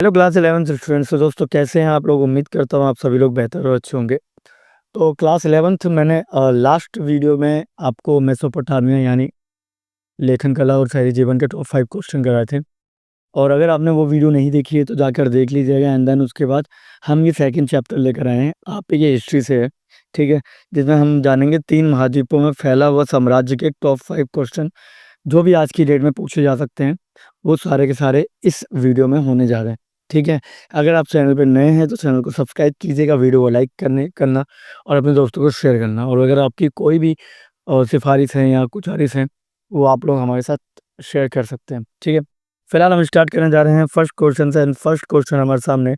Hello class 11 students. तो दोस्तों कैसे हैं आप लोग। उम्मीद करता हूँ आप सभी लोग बेहतर और अच्छे होंगे। तो क्लास 11th मैंने लास्ट वीडियो में आपको मेसोपोटामिया यानी लेखन कला और शहरी जीवन के टॉप 5 क्वेश्चन कराए थे। और अगर आपने वो वीडियो नहीं देखी है तो जाकर देख लीजिएगा। एंड देन उसके बाद हम ये सेकंड चैप्टर लेकर आए हैं। आप ये हिस्ट्री से है, ठीक है, जिसमें हम जानेंगे 3 महाद्वीपों में फैला हुआ साम्राज्य के टॉप 5 क्वेश्चन जो भी आज की डेट में पूछे जा सकते हैं, वो सारे के सारे इस वीडियो में होने जा रहे हैं। ठीक है, अगर आप चैनल पे नए हैं तो चैनल को सब्सक्राइब कीजिएगा, वीडियो को लाइक करना और अपने दोस्तों को शेयर करना। और अगर आपकी कोई भी सिफारिश है या गुजारिश है, वो आप लोग हमारे साथ शेयर कर सकते हैं। ठीक है, फिलहाल हम स्टार्ट करने जा रहे हैं फर्स्ट क्वेश्चन से। एंड फर्स्ट क्वेश्चन हमारे सामने,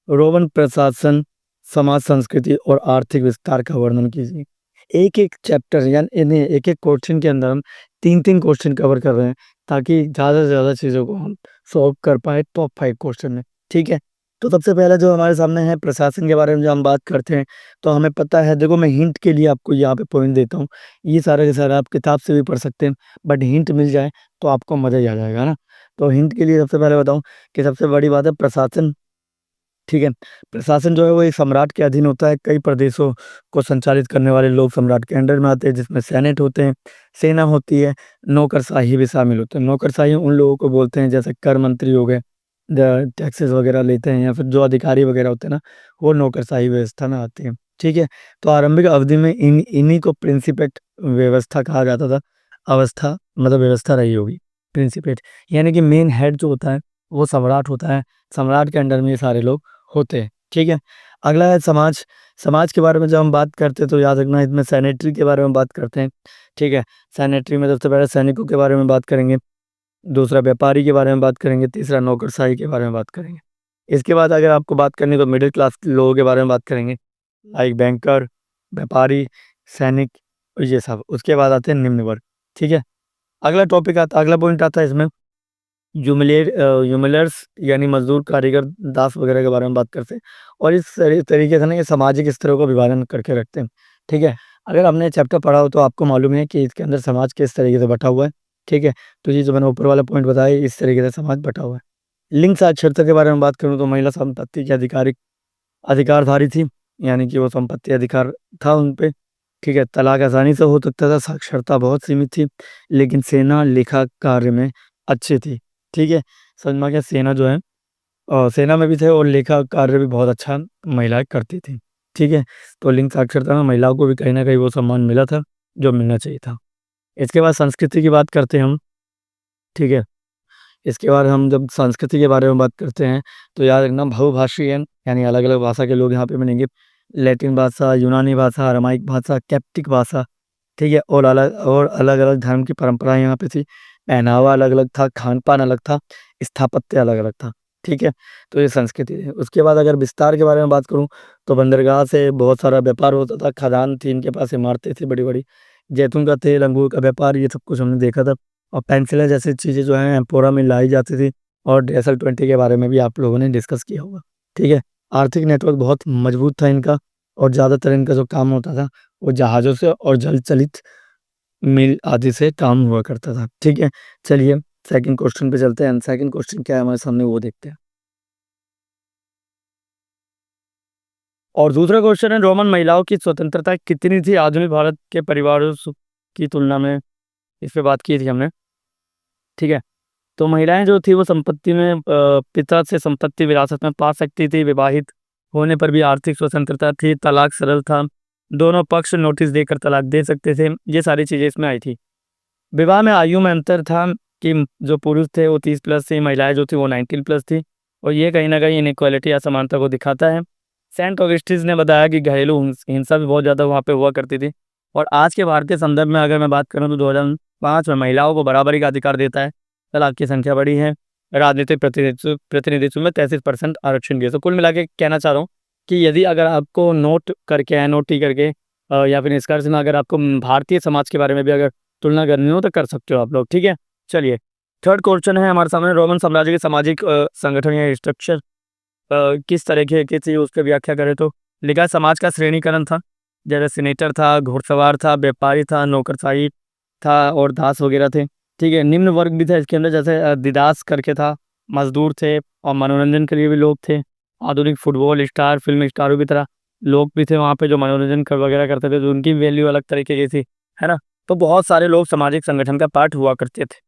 रोमन प्रशासन, समाज, संस्कृति और आर्थिक विस्तार का वर्णन कीजिए। एक एक चैप्टर यानी इन्हें एक एक क्वेश्चन के अंदर हम 3-3 क्वेश्चन कवर कर रहे हैं ताकि ज़्यादा से ज़्यादा चीज़ों को हम सॉल्व कर पाए टॉप 5 क्वेश्चन में। ठीक है, तो सबसे पहला जो हमारे सामने है प्रशासन के बारे में, जो हम बात करते हैं तो हमें पता है। देखो, मैं हिंट के लिए आपको यहाँ पे पॉइंट देता हूँ। ये सारे के सारे आप किताब से भी पढ़ सकते हैं, बट हिंट मिल जाए तो आपको मज़ा ही आ जाएगा ना। तो हिंट के लिए सबसे पहले बताऊँ कि सबसे बड़ी बात है प्रशासन। ठीक है, प्रशासन जो है वो एक सम्राट के अधीन होता है। कई प्रदेशों को संचालित करने वाले लोग सम्राट के अंडर में आते हैं, जिसमें सेनेट होते हैं, सेना होती है, नौकरशाही भी शामिल होते हैं। नौकरशाही उन लोगों को बोलते हैं जैसे कर मंत्री हो गए, टैक्सेस वगैरह लेते हैं, या फिर जो अधिकारी वगैरह होते हैं ना, वो नौकरशाही व्यवस्था में आते हैं। ठीक है, तो आरंभिक अवधि में इन्हीं को प्रिंसिपेट व्यवस्था कहा जाता था। अवस्था मतलब व्यवस्था रही होगी। प्रिंसिपेट यानी कि मेन हेड जो होता है वो सम्राट होता है। सम्राट के अंडर में ये सारे लोग होते हैं। ठीक है, अगला है समाज। समाज के बारे में जब हम बात करते हैं तो याद रखना, इसमें सैनिटरी के बारे में बात करते हैं। ठीक है, सैनिटरी में सबसे पहले सैनिकों के बारे में बात करेंगे, दूसरा व्यापारी के बारे में बात करेंगे, तीसरा नौकरशाही के बारे में बात करेंगे। इसके बाद अगर आपको बात करनी तो मिडिल क्लास लोगों के बारे में बात करेंगे, लाइक बैंकर, व्यापारी, सैनिक और ये सब। उसके बाद आते हैं निम्न वर्ग। ठीक है, अगला पॉइंट आता है इसमें यूमिलर्स यानी मजदूर, कारीगर, दास वगैरह के बारे में बात करते हैं। और इस तरीके से ना ये सामाजिक स्तरों का विभाजन करके रखते हैं। ठीक है, अगर आपने चैप्टर पढ़ा हो तो आपको मालूम है कि इसके अंदर समाज किस तरीके से बटा हुआ है। ठीक है, तो ये जो मैंने ऊपर वाला पॉइंट बताया, इस तरीके से समाज बटा हुआ है। लिंग साक्षरता के बारे में बात करूँ तो महिला संपत्ति की अधिकारधारी थी, यानी कि वो संपत्ति अधिकार था उन पे। ठीक है, तलाक आसानी से हो सकता था, साक्षरता बहुत सीमित थी, लेकिन सेना लेखा कार्य में अच्छी थी। ठीक है, समझ में आ गया। सेना जो है सेना में भी थे और लेखा कार्य भी बहुत अच्छा महिलाएं करती थी। ठीक है, तो लिंग साक्षरता में महिलाओं को भी कहीं ना कहीं वो सम्मान मिला था जो मिलना चाहिए था। इसके बाद संस्कृति की बात करते हैं हम। ठीक है, इसके बाद हम जब संस्कृति के बारे में बात करते हैं तो याद रखना बहुभाषी है, यानी अलग अलग भाषा के लोग यहाँ पे मिलेंगे। लैटिन भाषा, यूनानी भाषा, अरामाइक भाषा, कैप्टिक भाषा। ठीक है, और अलग अलग धर्म की परंपराएं यहाँ पे थी। पहनावा अलग अलग था, खान पान अलग था, स्थापत्य अलग अलग था। ठीक है, तो ये संस्कृति है। उसके बाद अगर विस्तार के बारे में बात करूँ तो बंदरगाह से बहुत सारा व्यापार होता था, खदान थी, इनके पास इमारतें थी बड़ी बड़ी, जैतून का तेल, अंगूर का व्यापार, ये सब कुछ हमने देखा था। और पेंसिलें जैसी चीज़ें जो हैं एम्पोरा में लाई जाती थी। और DSL-20 के बारे में भी आप लोगों ने डिस्कस किया होगा। ठीक है, आर्थिक नेटवर्क बहुत मजबूत था इनका, और ज़्यादातर इनका जो काम होता था वो जहाज़ों से और जल चलित मिल आदि से काम हुआ करता था। ठीक है, चलिए सेकंड क्वेश्चन पे चलते हैं। सेकंड क्वेश्चन क्या है हमारे सामने वो देखते हैं। और दूसरा क्वेश्चन है, रोमन महिलाओं की स्वतंत्रता कितनी थी आधुनिक भारत के परिवारों की तुलना में। इस पे बात की थी हमने। ठीक है, तो महिलाएं जो थी वो संपत्ति में पिता से संपत्ति विरासत में पा सकती थी। विवाहित होने पर भी आर्थिक स्वतंत्रता थी। तलाक सरल था, दोनों पक्ष नोटिस देकर तलाक दे सकते थे। ये सारी चीज़ें इसमें आई थी। विवाह में आयु में अंतर था कि जो पुरुष थे वो 30 प्लस थी, महिलाएं जो थी वो 19 प्लस थी। और ये कहीं ना कहीं इनइक्वालिटी, असमानता को दिखाता है। सेंट ऑगस्टिस ने बताया कि घरेलू हिंसा भी बहुत ज़्यादा वहाँ पे हुआ करती थी। और आज के भारत के संदर्भ में अगर मैं बात करूँ तो 2005 में महिलाओं को बराबरी का अधिकार देता है। तलाक की संख्या बढ़ी है। राजनीतिक प्रतिनिधित्व में 33% आरक्षण दिया। तो कुल मिला के कहना चाह रहा हूँ कि यदि अगर आपको नोट टी करके या फिर निष्कर्ष में अगर आपको भारतीय समाज के बारे में भी अगर तुलना करनी हो तो कर सकते हो आप लोग। ठीक है, चलिए थर्ड क्वेश्चन है हमारे सामने, रोमन साम्राज्य के सामाजिक संगठन या स्ट्रक्चर किस तरह की थी उसकी व्याख्या करें तो लिखा है, समाज का श्रेणीकरण था। जैसे सीनेटर था, घुड़सवार था, व्यापारी था, नौकरशाही था और दास वगैरह थे। ठीक है, निम्न वर्ग भी था इसके अंदर, जैसे दिदास करके था, मजदूर थे और मनोरंजन के लिए भी लोग थे। आधुनिक फुटबॉल स्टार, फिल्म स्टारों की तरह लोग भी थे वहाँ पे जो मनोरंजन कर वगैरह करते थे, तो उनकी वैल्यू अलग तरीके की थी, है ना। तो बहुत सारे लोग सामाजिक संगठन का पार्ट हुआ करते थे,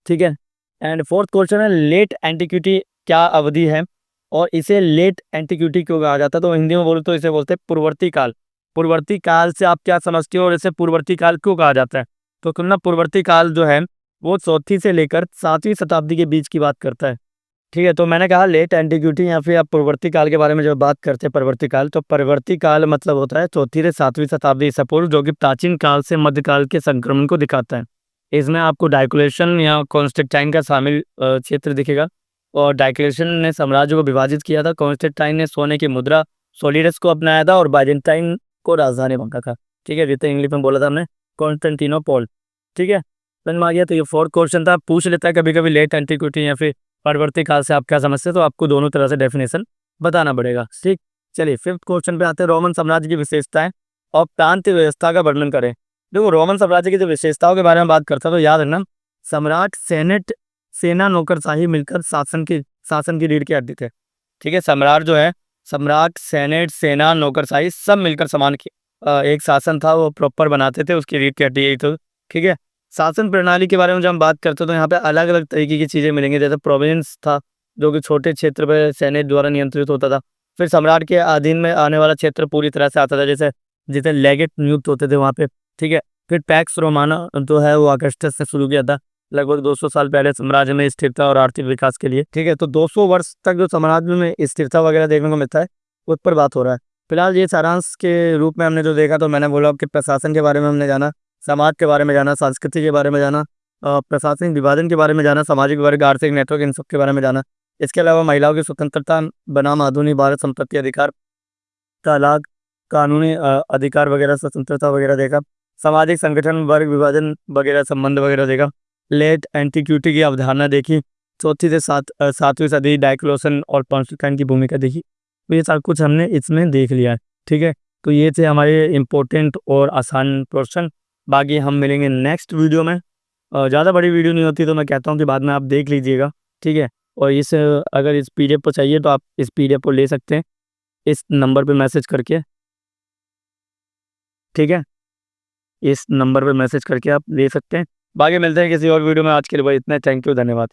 ठीक है। एंड फोर्थ क्वेश्चन है लेट एंटिक्विटी क्या अवधि है और इसे लेट एंटिक्विटी क्यों कहा जाता है। तो हिंदी में बोले तो इसे बोलते हैं पूर्ववर्ती काल। पूर्ववर्ती काल से आप क्या समझते हो और इसे पूर्ववर्ती काल क्यों कहा जाता है। तो तुम ना पूर्ववर्ती काल जो है वो 4वीं से लेकर 7वीं शताब्दी के बीच की बात करता है, ठीक है। तो मैंने कहा लेट एंटिक्विटी या फिर आप पूर्ववर्ती काल के बारे में जब बात करते हैं परवर्ती काल, तो परवर्ती काल मतलब होता है 4वीं से 7वीं शताब्दी ईसा पूर्व, जो कि प्राचीन काल से मध्यकाल के संक्रमण को दिखाता है। इसमें आपको डायक्लेशियन या कॉन्स्टेंटाइन का शामिल क्षेत्र दिखेगा। और डायक्लेशियन ने साम्राज्य को विभाजित किया था, कॉन्स्टेंटाइन ने सोने की मुद्रा सोलिडस को अपनाया था और बाइजेंटाइन को राजधानी माना था, ठीक है। जितने इंग्लिश में बोला था हमने कॉन्स्टेंटिनोपॉल, ठीक है। समझ में आ गया। तो ये फोर्थ क्वेश्चन था, पूछ लेता है कभी कभी लेट एंटिक्विटी या फिर परवर्ती काल से आप क्या समझते हैं, तो आपको दोनों तरह से डेफिनेशन बताना पड़ेगा, ठीक। चलिए फिफ्थ क्वेश्चन पे आते हैं, रोमन साम्राज्य की विशेषताएं और प्रांत व्यवस्था का वर्णन करें। देखो रोमन साम्राज्य की जो विशेषताओं के बारे में बात करता है तो याद रखना, सम्राट, सेनेट, सेना, नौकरशाही मिलकर शासन की रीढ़ की हड्डी थे, ठीक है। सम्राट जो है, सम्राट, सेनेट, सेना, नौकरशाही सब मिलकर समान की एक शासन था, वो प्रॉपर बनाते थे, उसकी रीढ़ की हड्डी यही तो, ठीक है। शासन प्रणाली के बारे में जब हम बात करते हैं तो यहाँ पे अलग अलग तरीके की चीजें मिलेंगी, जैसे प्रोविंस था जो कि छोटे क्षेत्र पर सेनेट द्वारा नियंत्रित होता था। फिर सम्राट के अधीन में आने वाला क्षेत्र पूरी तरह से आता था, जैसे जितने लेगेट नियुक्त होते थे वहाँ पे, ठीक है। फिर पैक्स रोमाना जो है वो अगस्टस से शुरू किया था, लगभग 200 साल पहले साम्राज्य में स्थिरता और आर्थिक विकास के लिए, ठीक है। तो 200 वर्ष तक जो साम्राज्य में स्थिरता वगैरह देखने को मिलता है उस पर बात हो रहा है। फिलहाल ये सारांश के रूप में हमने जो देखा, तो मैंने बोला कि प्रशासन के बारे में हमने जाना, समाज के बारे में जाना, संस्कृति के बारे में जाना, प्रशासनिक विभाजन के बारे में जाना, सामाजिक वर्ग, आर्थिक नेटवर्क, इन सब के बारे में जाना। इसके अलावा महिलाओं की स्वतंत्रता बनाम आधुनिक भारत, संपत्ति अधिकार, तलाक, कानूनी अधिकार वगैरह, स्वतंत्रता वगैरह देखा। सामाजिक संगठन, वर्ग विभाजन वगैरह संबंध वगैरह देखा। लेट एंटिक्विटी की अवधारणा देखी। 4वीं से 7वीं सदी, डायक्लोशन और कॉन्स्टेंटाइन की भूमिका देखी। तो ये सब कुछ हमने इसमें देख लिया है, ठीक है। तो ये थे हमारे इम्पोर्टेंट और आसान क्वेश्चन। बाकी हम मिलेंगे नेक्स्ट वीडियो में। ज़्यादा बड़ी वीडियो नहीं होती तो मैं कहता हूँ कि बाद में आप देख लीजिएगा, ठीक है। और अगर इस PDF को चाहिए तो आप इस PDF को ले सकते हैं इस नंबर पे मैसेज करके, ठीक है। इस नंबर पे मैसेज करके आप ले सकते हैं। बाकी मिलते हैं किसी और वीडियो में। आज के लिए बस इतना। थैंक यू, धन्यवाद।